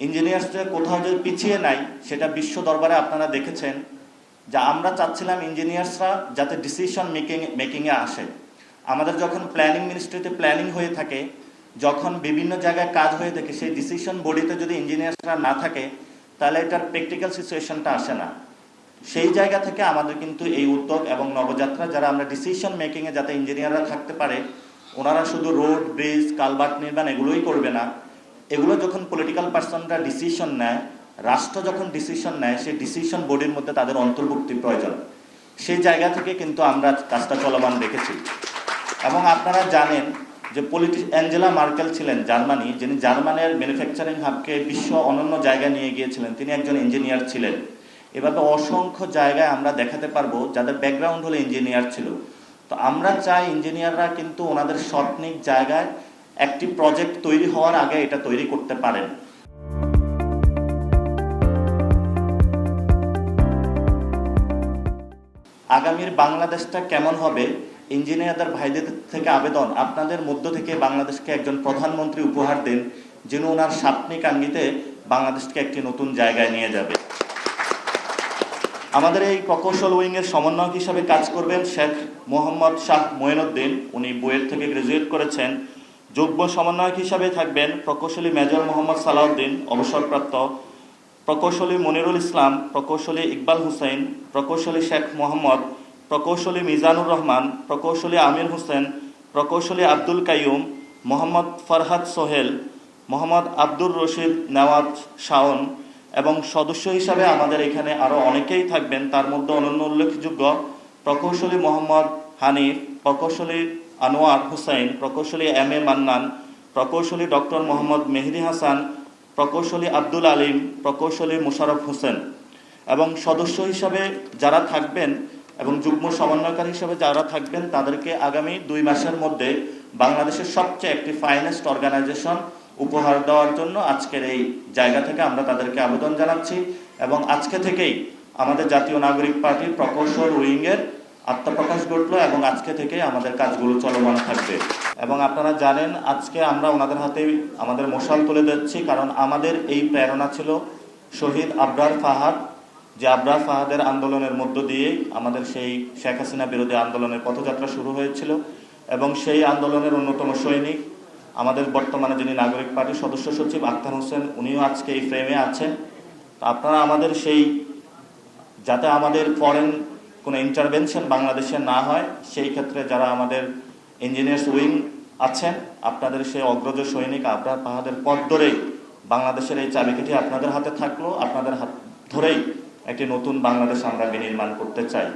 ইঞ্জিনিয়ার্সরা কোথাও যদি পিছিয়ে নাই সেটা বিশ্ব দরবারে আপনারা দেখেছেন যে আমরা চাচ্ছিলাম ইঞ্জিনিয়ার্সরা যাতে ডিসিশন মেকিংয়ে আসে। আমাদের যখন প্ল্যানিং মিনিস্ট্রিতে প্ল্যানিং হয়ে থাকে, যখন বিভিন্ন জায়গায় কাজ হয়ে থাকে, সেই ডিসিশন বডিতে যদি ইঞ্জিনিয়ার্সরা না থাকে তাহলে এটার প্র্যাকটিক্যাল সিচুয়েশনটা আসে না। সেই জায়গা থেকে আমাদের কিন্তু এই উদ্যোগ এবং নবযাত্রা, যারা আমরা ডিসিশন মেকিংয়ে যাতে ইঞ্জিনিয়াররা থাকতে পারে, ওনারা শুধু রোড, ব্রিজ, কালভার্ট নির্মাণ এগুলোই করবে না, এগুলো যখন পলিটিক্যাল পার্সনরা ডিসিশন নেয়, রাষ্ট্র যখন ডিসিশন নেয়, সেই ডিসিশন বডির মধ্যে তাদের অন্তর্ভুক্তি প্রয়োজন। সেই জায়গা থেকে কিন্তু আমরা কাজটা চলমান রেখেছি। এবং আপনারা জানেন যে অ্যাঞ্জেলা মার্কেল ছিলেন জার্মানি, যিনি জার্মানের ম্যানুফ্যাকচারিং হাবকে বিশ্ব অনন্য জায়গায় নিয়ে গিয়েছিলেন। তিনি একজন ইঞ্জিনিয়ার ছিলেন। এভাবে অসংখ্য জায়গায় আমরা দেখাতে পারবো যাদের ব্যাকগ্রাউন্ড হলো ইঞ্জিনিয়ার ছিল। তো আমরা চাই ইঞ্জিনিয়াররা কিন্তু ওনাদের স্বপ্নিক জায়গায় একটি প্রজেক্ট তৈরি হওয়ার আগে এটা তৈরি করতে পারেন। আগামীর বাংলাদেশটা কেমন হবে, ইঞ্জিনিয়ারদের ভাইদের থেকে আবেদন, আপনাদের মধ্য থেকে বাংলাদেশকে একজন প্রধানমন্ত্রী উপহার দেন, যিনি ওনার স্বপ্নিক আঙ্গিতে বাংলাদেশকে একটি নতুন জায়গায় নিয়ে যাবে। আমাদের এই প্রকৌশল উইংয়ের সমন্বয়ক হিসাবে কাজ করবেন শেখ মোহাম্মদ শাহ মঈনুদ্দিন। উনি বুয়েট থেকে গ্রাজুয়েট করেছেন। যুগ্ম সমন্বয়ক হিসাবে থাকবেন প্রকৌশলী মেজর মোহাম্মদ সালাউদ্দিন, অবসরপ্রাপ্ত, প্রকৌশলী মনিরুল ইসলাম, প্রকৌশলী ইকবাল হুসেন, প্রকৌশলী শেখ মোহাম্মদ, প্রকৌশলী মিজানুর রহমান, প্রকৌশলী আমির হোসেন, প্রকৌশলী আব্দুল কাইয়ুম, মোহাম্মদ ফরহাদ সোহেল, মোহাম্মদ আব্দুর রশিদ নেওয়াজ শাওন। এবং সদস্য হিসাবে আমাদের এখানে আরও অনেকেই থাকবেন। তার মধ্যে অনন্য উল্লেখযোগ্য প্রকৌশলী মোহাম্মদ হানিফ, প্রকৌশলী আনোয়ার হুসাইন, প্রকৌশলী এম এ মান্নান, প্রকৌশলী ডক্টর মোহাম্মদ মেহেদি হাসান, প্রকৌশলী আব্দুল আলিম, প্রকৌশলী মুশারফ হোসেন। এবং সদস্য হিসাবে যারা থাকবেন এবং যুগ্ম সমন্বয়কারী হিসাবে যারা থাকবেন, তাদেরকে আগামী 2 মাসের মধ্যে বাংলাদেশের সবচেয়ে একটি ফাইনেস্ট অর্গানাইজেশন উপহার দেওয়ার জন্য আজকের এই জায়গা থেকে আমরা তাদেরকে আবেদন জানাচ্ছি। এবং আজকে থেকেই আমাদের জাতীয় নাগরিক পার্টির প্রকৌশল উইংয়ের আত্মপ্রকাশ ঘটলো এবং আজকে থেকে আমাদের কাজগুলো চলমান থাকবে। এবং আপনারা জানেন আজকে আমরা ওনাদের হাতে আমাদের মশাল তুলে দিচ্ছি, কারণ আমাদের এই প্রেরণা ছিল শহীদ আবরার ফাহাদ, যে আবরার ফাহাদের আন্দোলনের মধ্য দিয়ে আমাদের সেই শেখ হাসিনা বিরোধী আন্দোলনের পথযাত্রা শুরু হয়েছিল। এবং সেই আন্দোলনের অন্যতম সৈনিক আমাদের বর্তমানে যিনি নাগরিক পার্টির সদস্য সচিব আখতার হোসেন, উনিও আজকে এই ফ্রেমে আছেন। আপনারা আমাদের সেই, যাতে আমাদের ফরেন কোনো ইন্টারভেনশন বাংলাদেশে না হয়, সেই ক্ষেত্রে যারা আমাদের ইঞ্জিনিয়ার্স উইং আছেন, আপনাদের সেই অগ্রজ সৈনিক আবরার ফাহাদের পথ ধরেই বাংলাদেশের এই চাবিকাঠি আপনাদের হাতে থাকলো। আপনাদের হাত ধরেই একটি নতুন বাংলাদেশ আমরা বিনির্মাণ করতে চাই।